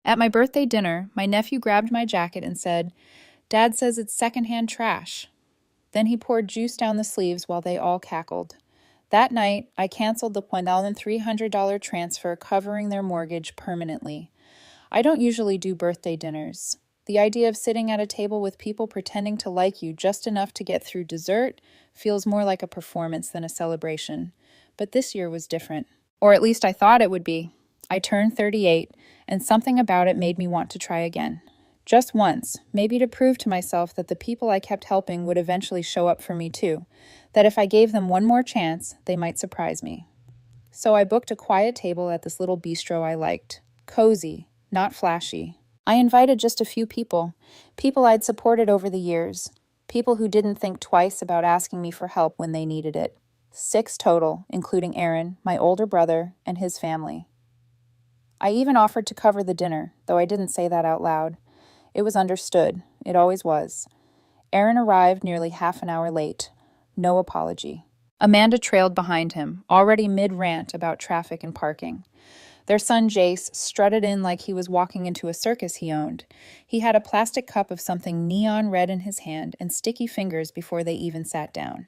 At my birthday dinner, my nephew grabbed my jacket and said, "Dad says it's secondhand trash." Then he poured juice down the sleeves while they all cackled. That night, I canceled the $1,300 transfer covering their mortgage permanently. I don't usually do birthday dinners. The idea of sitting at a table with people pretending to like you just enough to get through dessert feels more like a performance than a celebration. But this year was different. Or at least I thought it would be. I turned 38, and something about it made me want to try again. Just once, maybe to prove to myself that the people I kept helping would eventually show up for me too, that if I gave them one more chance, they might surprise me. So I booked a quiet table at this little bistro I liked. Cozy, not flashy. I invited just a few people I'd supported over the years, people who didn't think twice about asking me for help when they needed it. 6 total, including Aaron, my older brother, and his family. I even offered to cover the dinner, though I didn't say that out loud. It was understood. It always was. Aaron arrived nearly half an hour late. No apology. Amanda trailed behind him, already mid-rant about traffic and parking. Their son Jace strutted in like he was walking into a circus he owned. He had a plastic cup of something neon red in his hand and sticky fingers before they even sat down.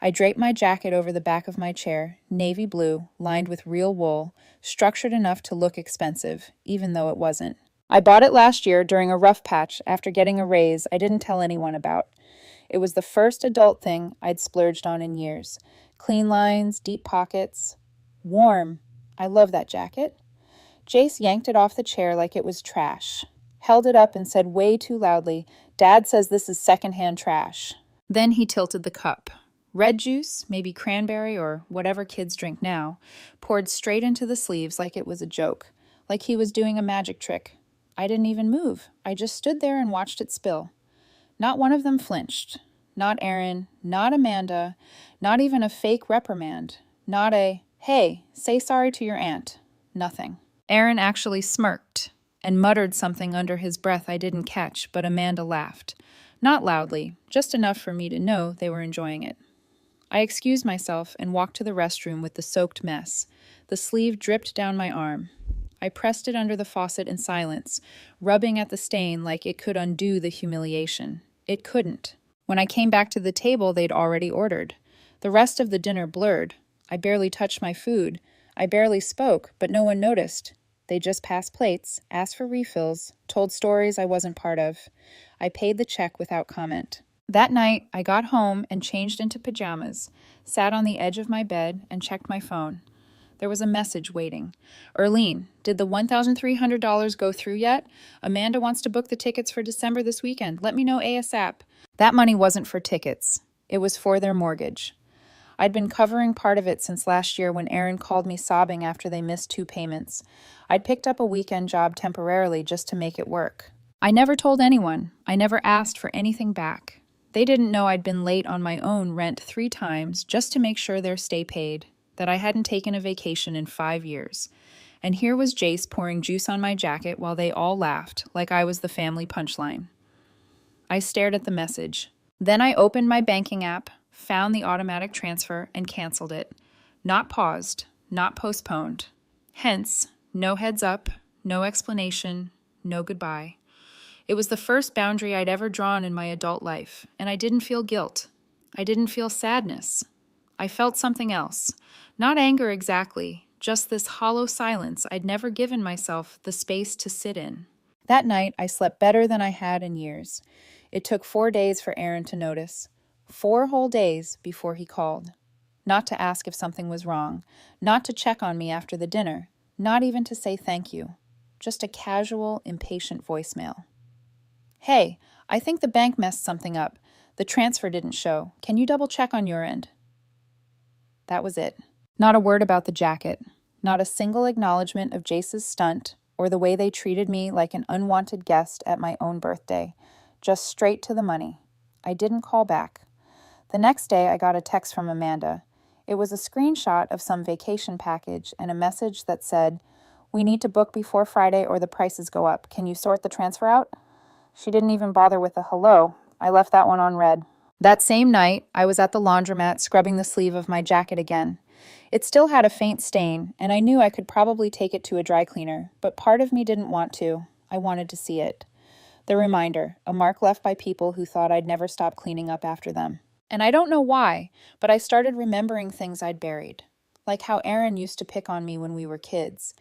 I draped my jacket over the back of my chair, navy blue, lined with real wool, structured enough to look expensive, even though it wasn't. I bought it last year during a rough patch after getting a raise I didn't tell anyone about. It was the first adult thing I'd splurged on in years. Clean lines, deep pockets. Warm. I love that jacket. Jace yanked it off the chair like it was trash, held it up and said way too loudly, "Dad says this is secondhand trash." Then he tilted the cup. Red juice, maybe cranberry or whatever kids drink now, poured straight into the sleeves like it was a joke, like he was doing a magic trick. I didn't even move. I just stood there and watched it spill. Not one of them flinched. Not Aaron, not Amanda, not even a fake reprimand. Not a, "Hey, say sorry to your aunt." Nothing. Aaron actually smirked and muttered something under his breath I didn't catch, but Amanda laughed. Not loudly, just enough for me to know they were enjoying it. I excused myself and walked to the restroom with the soaked mess. The sleeve dripped down my arm. I pressed it under the faucet in silence, rubbing at the stain like it could undo the humiliation. It couldn't. When I came back to the table, they'd already ordered. The rest of the dinner blurred. I barely touched my food. I barely spoke, but no one noticed. They just passed plates, asked for refills, told stories I wasn't part of. I paid the check without comment. That night, I got home and changed into pajamas, sat on the edge of my bed, and checked my phone. There was a message waiting. "Erlene, did the $1,300 go through yet? Amanda wants to book the tickets for December this weekend. Let me know ASAP." That money wasn't for tickets. It was for their mortgage. I'd been covering part of it since last year when Aaron called me sobbing after they missed 2 payments. I'd picked up a weekend job temporarily just to make it work. I never told anyone. I never asked for anything back. They didn't know I'd been late on my own rent 3 times just to make sure their stay paid, that I hadn't taken a vacation in 5 years. And here was Jace pouring juice on my jacket while they all laughed, like I was the family punchline. I stared at the message. Then I opened my banking app, found the automatic transfer, and canceled it. Not paused, not postponed. Hence, no heads up, no explanation, no goodbye. It was the first boundary I'd ever drawn in my adult life, and I didn't feel guilt. I didn't feel sadness. I felt something else. Not anger exactly, just this hollow silence I'd never given myself the space to sit in. That night, I slept better than I had in years. It took 4 days for Aaron to notice. 4 whole days before he called. Not to ask if something was wrong, not to check on me after the dinner, not even to say thank you. Just a casual, impatient voicemail. "Hey, I think the bank messed something up. The transfer didn't show. Can you double check on your end?" That was it. Not a word about the jacket. Not a single acknowledgement of Jace's stunt or the way they treated me like an unwanted guest at my own birthday. Just straight to the money. I didn't call back. The next day, I got a text from Amanda. It was a screenshot of some vacation package and a message that said, "We need to book before Friday or the prices go up. Can you sort the transfer out?" She didn't even bother with a hello. I left that one on read. That same night, I was at the laundromat scrubbing the sleeve of my jacket again. It still had a faint stain, and I knew I could probably take it to a dry cleaner, but part of me didn't want to. I wanted to see it. The reminder, a mark left by people who thought I'd never stop cleaning up after them. And I don't know why, but I started remembering things I'd buried. Like how Aaron used to pick on me when we were kids.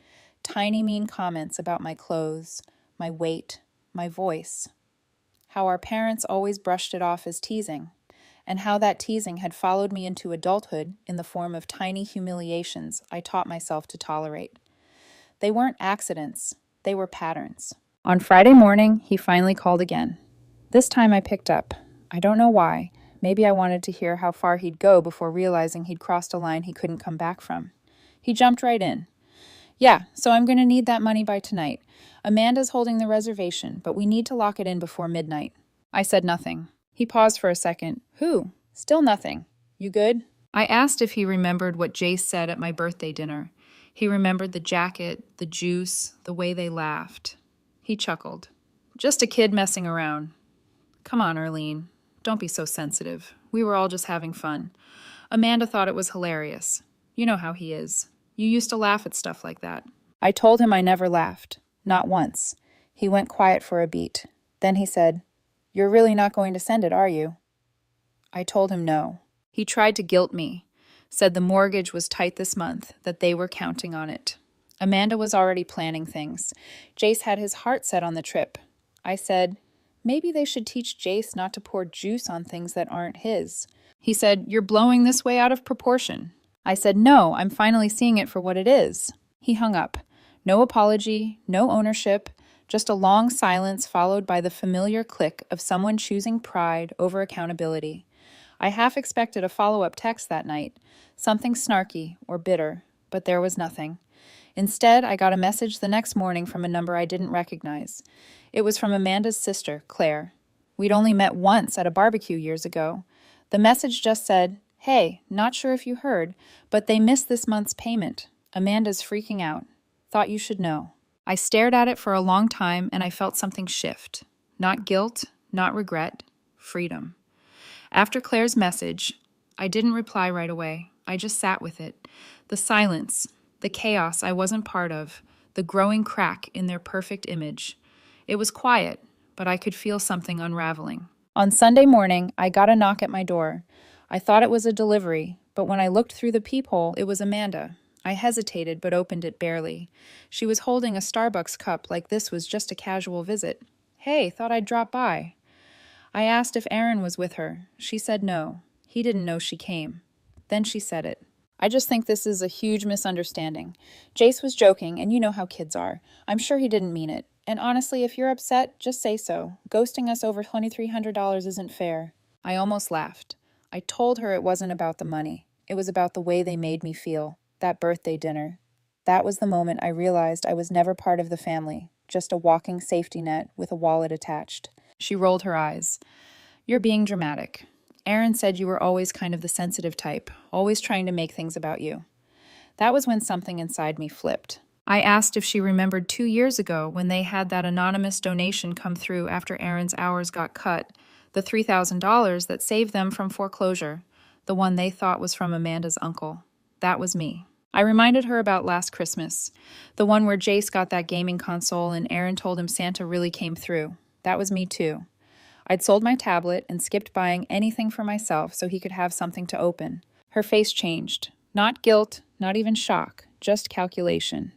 Tiny mean comments about my clothes, my weight, my voice. How our parents always brushed it off as teasing. And how that teasing had followed me into adulthood in the form of tiny humiliations I taught myself to tolerate. They weren't accidents, they were patterns. On Friday morning, he finally called again. This time I picked up. I don't know why. Maybe I wanted to hear how far he'd go before realizing he'd crossed a line he couldn't come back from. He jumped right in. Yeah, so I'm going to need that money by tonight. Amanda's holding the reservation, but we need to lock it in before midnight. I said nothing. He paused for a second. Who? Still nothing. You good? I asked if he remembered what Jace said at my birthday dinner. He remembered the jacket, the juice, the way they laughed. He chuckled. Just a kid messing around. Come on, Arlene. Don't be so sensitive. We were all just having fun. Amanda thought it was hilarious. You know how he is. You used to laugh at stuff like that. I told him I never laughed. Not once. He went quiet for a beat. Then he said, "You're really not going to send it, are you?" I told him no. He tried to guilt me. Said the mortgage was tight this month, that they were counting on it. Amanda was already planning things. Jace had his heart set on the trip. I said, maybe they should teach Jace not to pour juice on things that aren't his. He said, "You're blowing this way out of proportion." I said, "No, I'm finally seeing it for what it is." He hung up. No apology, no ownership, just a long silence followed by the familiar click of someone choosing pride over accountability. I half expected a follow-up text that night, something snarky or bitter, but there was nothing. Instead, I got a message the next morning from a number I didn't recognize. It was from Amanda's sister, Claire. We'd only met once at a barbecue years ago. The message just said, "Hey, not sure if you heard, but they missed this month's payment. Amanda's freaking out. Thought you should know." I stared at it for a long time and I felt something shift. Not guilt, not regret, freedom. After Claire's message, I didn't reply right away. I just sat with it. The silence, the chaos I wasn't part of, the growing crack in their perfect image. It was quiet, but I could feel something unraveling. On Sunday morning, I got a knock at my door. I thought it was a delivery, but when I looked through the peephole, it was Amanda. I hesitated, but opened it barely. She was holding a Starbucks cup like this was just a casual visit. "Hey, thought I'd drop by." I asked if Aaron was with her. She said no. He didn't know she came. Then she said it. "I just think this is a huge misunderstanding. Jace was joking, and you know how kids are. I'm sure he didn't mean it. And honestly, if you're upset, just say so. Ghosting us over $2,300 isn't fair." I almost laughed. I told her it wasn't about the money. It was about the way they made me feel. That birthday dinner. That was the moment I realized I was never part of the family, just a walking safety net with a wallet attached. She rolled her eyes. "You're being dramatic. Aaron said you were always kind of the sensitive type, always trying to make things about you." That was when something inside me flipped. I asked if she remembered 2 years ago when they had that anonymous donation come through after Aaron's hours got cut, the $3,000 that saved them from foreclosure, the one they thought was from Amanda's uncle. That was me. I reminded her about last Christmas, the one where Jace got that gaming console and Aaron told him Santa really came through. That was me too. I'd sold my tablet and skipped buying anything for myself so he could have something to open. Her face changed. Not guilt, not even shock, just calculation.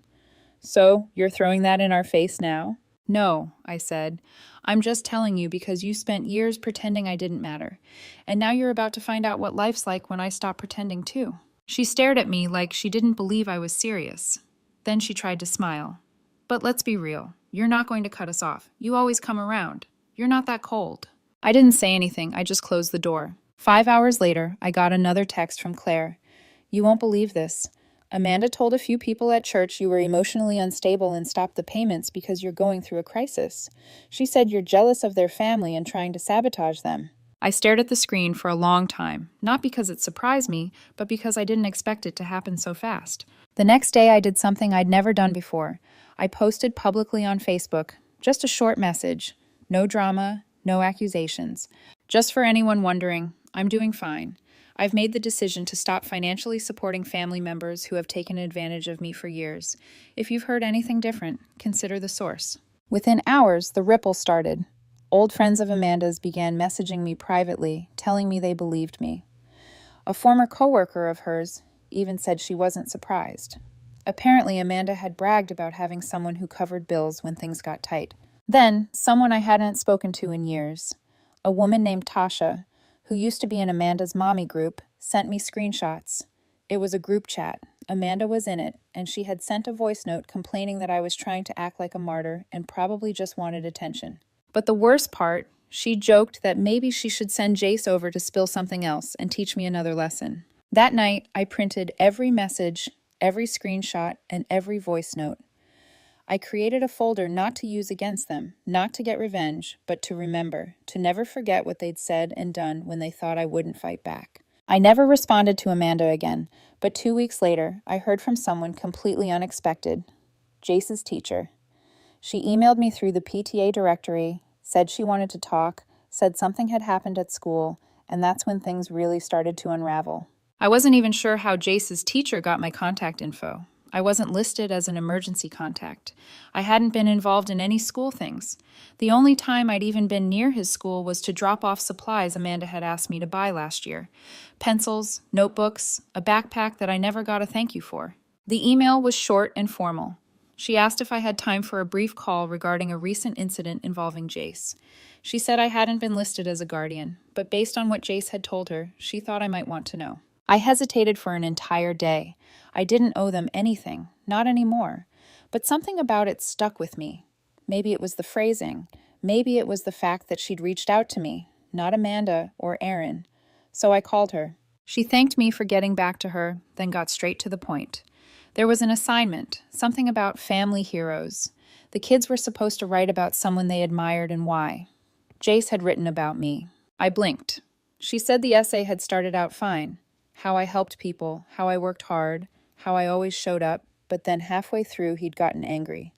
"So, you're throwing that in our face now?" "No," I said. "I'm just telling you because you spent years pretending I didn't matter. And now you're about to find out what life's like when I stop pretending too." She stared at me like she didn't believe I was serious. Then she tried to smile. "But let's be real. You're not going to cut us off. You always come around. You're not that cold." I didn't say anything. I just closed the door. 5 hours later, I got another text from Claire. "You won't believe this. Amanda told a few people at church you were emotionally unstable and stopped the payments because you're going through a crisis. She said you're jealous of their family and trying to sabotage them." I stared at the screen for a long time, not because it surprised me, but because I didn't expect it to happen so fast. The next day I did something I'd never done before. I posted publicly on Facebook, just a short message. No drama, no accusations. Just for anyone wondering, I'm doing fine. I've made the decision to stop financially supporting family members who have taken advantage of me for years. If you've heard anything different, consider the source. Within hours, the ripple started. Old friends of Amanda's began messaging me privately, telling me they believed me. A former coworker of hers even said she wasn't surprised. Apparently, Amanda had bragged about having someone who covered bills when things got tight. Then, someone I hadn't spoken to in years, a woman named Tasha, who used to be in Amanda's mommy group, sent me screenshots. It was a group chat. Amanda was in it, and she had sent a voice note complaining that I was trying to act like a martyr and probably just wanted attention. But the worst part, she joked that maybe she should send Jace over to spill something else and teach me another lesson. That night, I printed every message, every screenshot, and every voice note. I created a folder not to use against them, not to get revenge, but to remember, to never forget what they'd said and done when they thought I wouldn't fight back. I never responded to Amanda again, but 2 weeks later, I heard from someone completely unexpected, Jace's teacher. She emailed me through the PTA directory, said she wanted to talk, said something had happened at school, and that's when things really started to unravel. I wasn't even sure how Jace's teacher got my contact info. I wasn't listed as an emergency contact. I hadn't been involved in any school things. The only time I'd even been near his school was to drop off supplies Amanda had asked me to buy last year. Pencils, notebooks, a backpack that I never got a thank you for. The email was short and formal. She asked if I had time for a brief call regarding a recent incident involving Jace. She said I hadn't been listed as a guardian, but based on what Jace had told her, she thought I might want to know. I hesitated for an entire day. I didn't owe them anything, not anymore. But something about it stuck with me. Maybe it was the phrasing. Maybe it was the fact that she'd reached out to me, not Amanda or Aaron. So I called her. She thanked me for getting back to her, then got straight to the point. There was an assignment, something about family heroes. The kids were supposed to write about someone they admired and why. Jace had written about me. I blinked. She said the essay had started out fine. How I helped people, how I worked hard, how I always showed up, but then halfway through he'd gotten angry.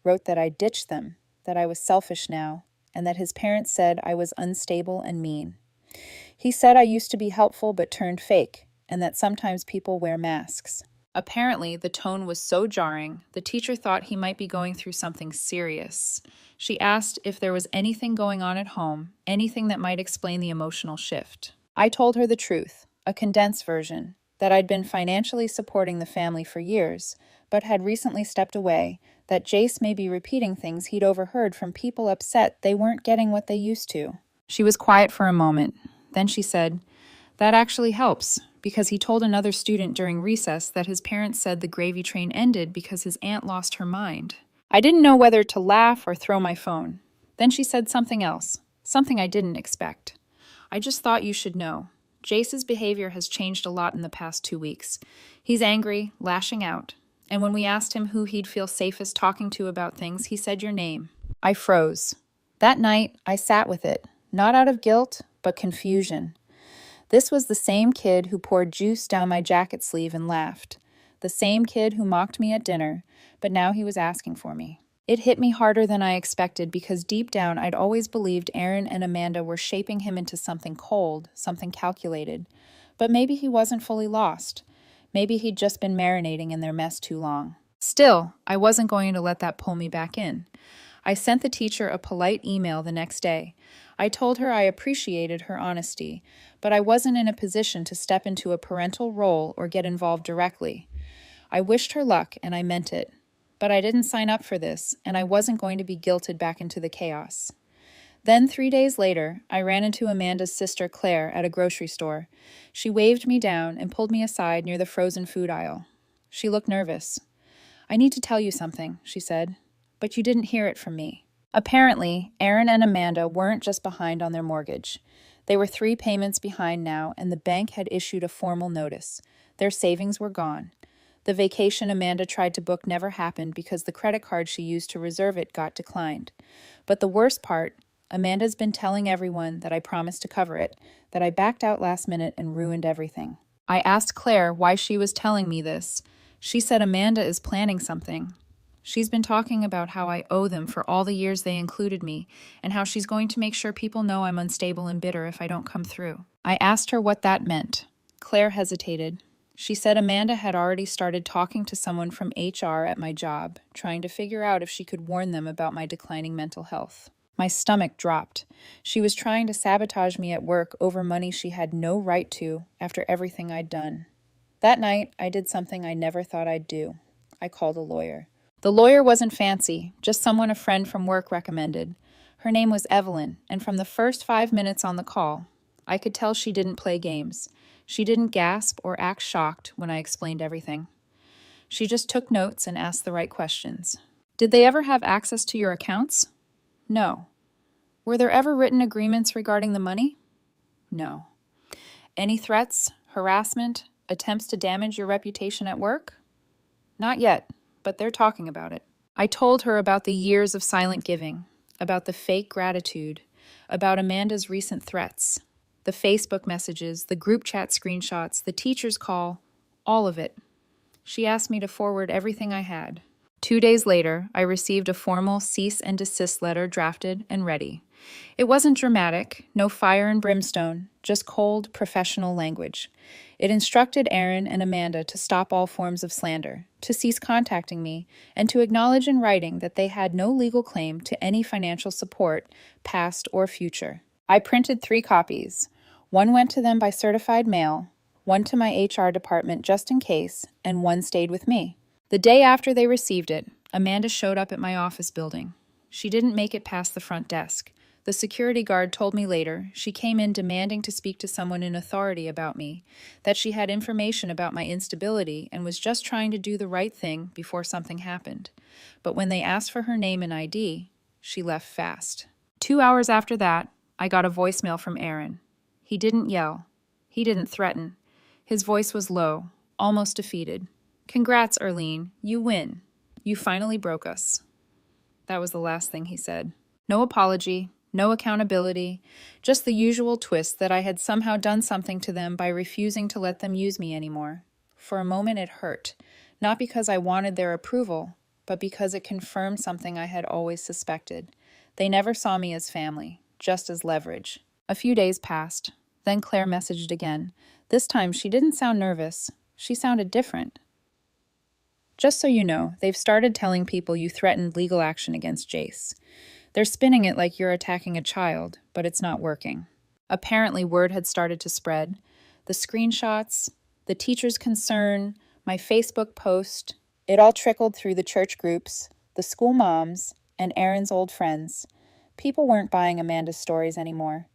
Wrote that I ditched them, that I was selfish now, and that his parents said I was unstable and mean. He said I used to be helpful but turned fake, and that sometimes people wear masks. Apparently, the tone was so jarring, the teacher thought he might be going through something serious. She asked if there was anything going on at home, anything that might explain the emotional shift. I told her the truth, a condensed version, that I'd been financially supporting the family for years, but had recently stepped away, that Jace may be repeating things he'd overheard from people upset they weren't getting what they used to. She was quiet for a moment. Then she said, "That actually helps, because he told another student during recess that his parents said the gravy train ended because his aunt lost her mind." I didn't know whether to laugh or throw my phone. Then she said something else, something I didn't expect. "I just thought you should know. Jace's behavior has changed a lot in the past 2 weeks. He's angry, lashing out. And when we asked him who he'd feel safest talking to about things, he said your name." I froze. That night, I sat with it, not out of guilt, but confusion. This was the same kid who poured juice down my jacket sleeve and laughed. The same kid who mocked me at dinner, but now he was asking for me. It hit me harder than I expected because deep down I'd always believed Aaron and Amanda were shaping him into something cold, something calculated. But maybe he wasn't fully lost. Maybe he'd just been marinating in their mess too long. Still, I wasn't going to let that pull me back in. I sent the teacher a polite email the next day. I told her I appreciated her honesty, but I wasn't in a position to step into a parental role or get involved directly. I wished her luck, and I meant it. But I didn't sign up for this, and I wasn't going to be guilted back into the chaos. Then 3 days later, I ran into Amanda's sister Claire at a grocery store. She waved me down and pulled me aside near the frozen food aisle. She looked nervous. "I need to tell you something," she said, "but you didn't hear it from me." Apparently, Aaron and Amanda weren't just behind on their mortgage. They were 3 payments behind now, and the bank had issued a formal notice. Their savings were gone. The vacation Amanda tried to book never happened because the credit card she used to reserve it got declined. But the worst part, Amanda's been telling everyone that I promised to cover it, that I backed out last minute and ruined everything. I asked Claire why she was telling me this. She said Amanda is planning something. She's been talking about how I owe them for all the years they included me, and how she's going to make sure people know I'm unstable and bitter if I don't come through. I asked her what that meant. Claire hesitated. She said Amanda had already started talking to someone from HR at my job, trying to figure out if she could warn them about my declining mental health. My stomach dropped. She was trying to sabotage me at work over money she had no right to after everything I'd done. That night, I did something I never thought I'd do. I called a lawyer. The lawyer wasn't fancy, just someone a friend from work recommended. Her name was Evelyn, and from the first 5 minutes on the call, I could tell she didn't play games. She didn't gasp or act shocked when I explained everything. She just took notes and asked the right questions. Did they ever have access to your accounts? No. Were there ever written agreements regarding the money? No. Any threats, harassment, attempts to damage your reputation at work? Not yet, but they're talking about it. I told her about the years of silent giving, about the fake gratitude, about Amanda's recent threats, the Facebook messages, the group chat screenshots, the teacher's call, all of it. She asked me to forward everything I had. 2 days later, I received a formal cease and desist letter drafted and ready. It wasn't dramatic, no fire and brimstone, just cold, professional language. It instructed Aaron and Amanda to stop all forms of slander, to cease contacting me, and to acknowledge in writing that they had no legal claim to any financial support, past or future. I printed 3 copies. One went to them by certified mail, one to my HR department just in case, and one stayed with me. The day after they received it, Amanda showed up at my office building. She didn't make it past the front desk. The security guard told me later she came in demanding to speak to someone in authority about me, that she had information about my instability and was just trying to do the right thing before something happened. But when they asked for her name and ID, she left fast. 2 hours after that, I got a voicemail from Aaron. He didn't yell. He didn't threaten. His voice was low, almost defeated. "Congrats, Erlene. You win. You finally broke us." That was the last thing he said. No apology, no accountability, just the usual twist that I had somehow done something to them by refusing to let them use me anymore. For a moment it hurt, not because I wanted their approval, but because it confirmed something I had always suspected. They never saw me as family, just as leverage. A few days passed. Then Claire messaged again. This time she didn't sound nervous. She sounded different. "Just so you know, they've started telling people you threatened legal action against Jace. They're spinning it like you're attacking a child, but it's not working." Apparently, word had started to spread. The screenshots, the teacher's concern, my Facebook post, it all trickled through the church groups, the school moms, and Aaron's old friends. People weren't buying Amanda's stories anymore.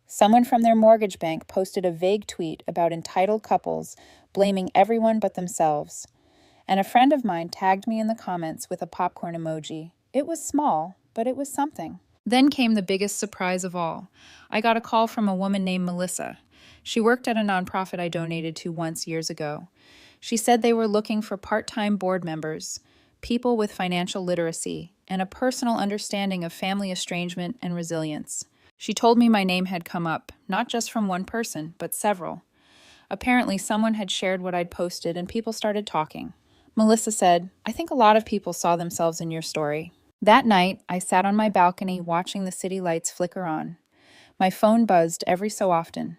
Someone from their mortgage bank posted a vague tweet about entitled couples blaming everyone but themselves. And a friend of mine tagged me in the comments with a popcorn emoji. It was small, but it was something. Then came the biggest surprise of all. I got a call from a woman named Melissa. She worked at a nonprofit I donated to once years ago. She said they were looking for part-time board members, people with financial literacy, and a personal understanding of family estrangement and resilience. She told me my name had come up, not just from one person, but several. Apparently, someone had shared what I'd posted and people started talking. Melissa said, "I think a lot of people saw themselves in your story." That night, I sat on my balcony watching the city lights flicker on. My phone buzzed every so often.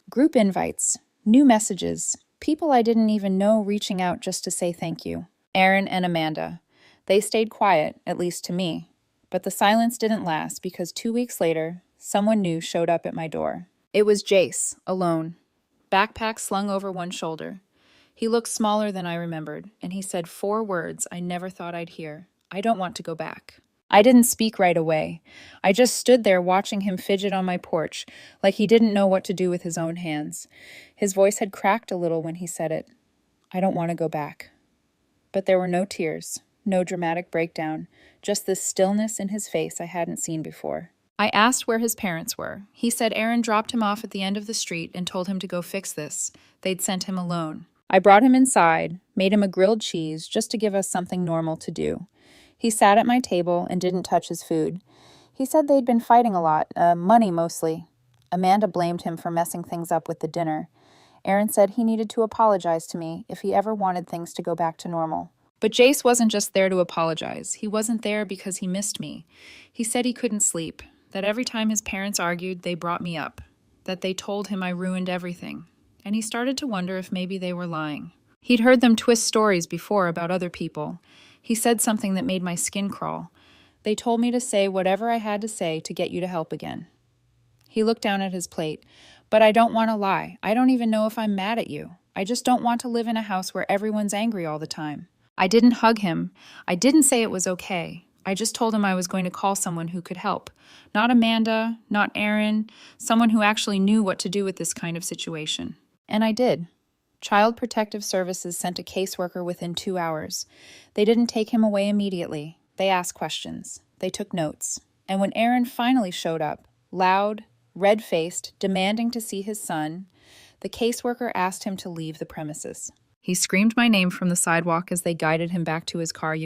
Group invites, new messages, people I didn't even know reaching out just to say thank you. Aaron and Amanda. They stayed quiet, at least to me. But the silence didn't last because 2 weeks later, someone new showed up at my door. It was Jace, alone. Backpack slung over one shoulder. He looked smaller than I remembered, and he said 4 words I never thought I'd hear. "I don't want to go back." I didn't speak right away. I just stood there watching him fidget on my porch, like he didn't know what to do with his own hands. His voice had cracked a little when he said it. "I don't want to go back." But there were no tears, no dramatic breakdown, just this stillness in his face I hadn't seen before. I asked where his parents were. He said Aaron dropped him off at the end of the street and told him to go fix this. They'd sent him alone. I brought him inside, made him a grilled cheese just to give us something normal to do. He sat at my table and didn't touch his food. He said they'd been fighting a lot, money mostly. Amanda blamed him for messing things up with the dinner. Aaron said he needed to apologize to me if he ever wanted things to go back to normal. But Jace wasn't just there to apologize. He wasn't there because he missed me. He said he couldn't sleep, that every time his parents argued, they brought me up, that they told him I ruined everything. and he started to wonder if maybe they were lying. He'd heard them twist stories before about other people. He said something that made my skin crawl. They told me to say whatever I had to say to get you to help again. He looked down at his plate. But I don't want to lie. I don't even know if I'm mad at you. I just don't want to live in a house where everyone's angry all the time. I didn't hug him. I didn't say it was okay. I just told him I was going to call someone who could help. Not Amanda, not Aaron, someone who actually knew what to do with this kind of situation. And I did. Child Protective Services sent a caseworker within 2 hours. They didn't take him away immediately. They asked questions. They took notes. And when Aaron finally showed up, loud, red-faced, demanding to see his son, the caseworker asked him to leave the premises. He screamed my name from the sidewalk as they guided him back to his car.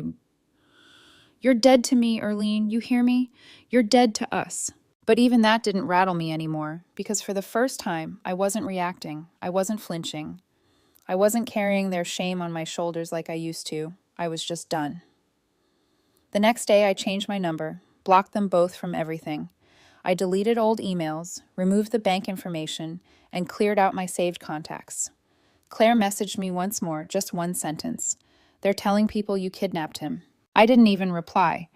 You're dead to me, Erlene. You hear me? You're dead to us. But even that didn't rattle me anymore, because for the first time, I wasn't reacting. I wasn't flinching. I wasn't carrying their shame on my shoulders like I used to. I was just done. The next day, I changed my number, blocked them both from everything. I deleted old emails, removed the bank information, and cleared out my saved contacts. Claire messaged me once more, just one sentence. They're telling people you kidnapped him. I didn't even reply.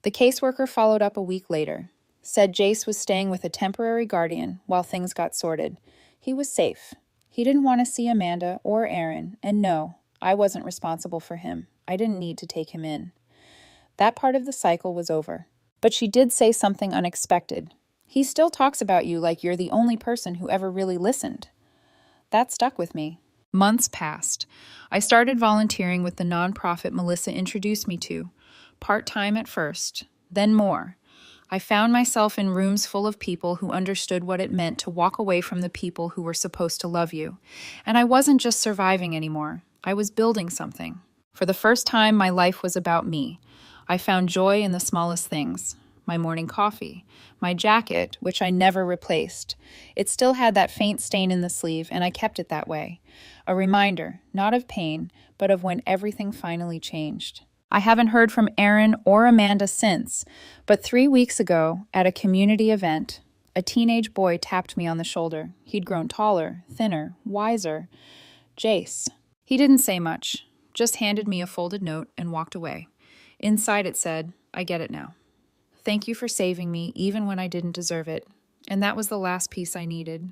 The caseworker followed up a week later. Said Jace was staying with a temporary guardian while things got sorted. He was safe. He didn't want to see Amanda or Aaron, and no, I wasn't responsible for him. I didn't need to take him in. That part of the cycle was over. But she did say something unexpected. He still talks about you like you're the only person who ever really listened. That stuck with me. Months passed. I started volunteering with the nonprofit Melissa introduced me to, part-time at first, then more. I found myself in rooms full of people who understood what it meant to walk away from the people who were supposed to love you. And I wasn't just surviving anymore. I was building something. For the first time, my life was about me. I found joy in the smallest things. My morning coffee, my jacket, which I never replaced. It still had that faint stain in the sleeve, and I kept it that way. A reminder, not of pain, but of when everything finally changed. I haven't heard from Aaron or Amanda since, but 3 weeks ago, at a community event, a teenage boy tapped me on the shoulder. He'd grown taller, thinner, wiser. Jace. He didn't say much, just handed me a folded note and walked away. Inside it said, I get it now. Thank you for saving me, even when I didn't deserve it. And that was the last piece I needed.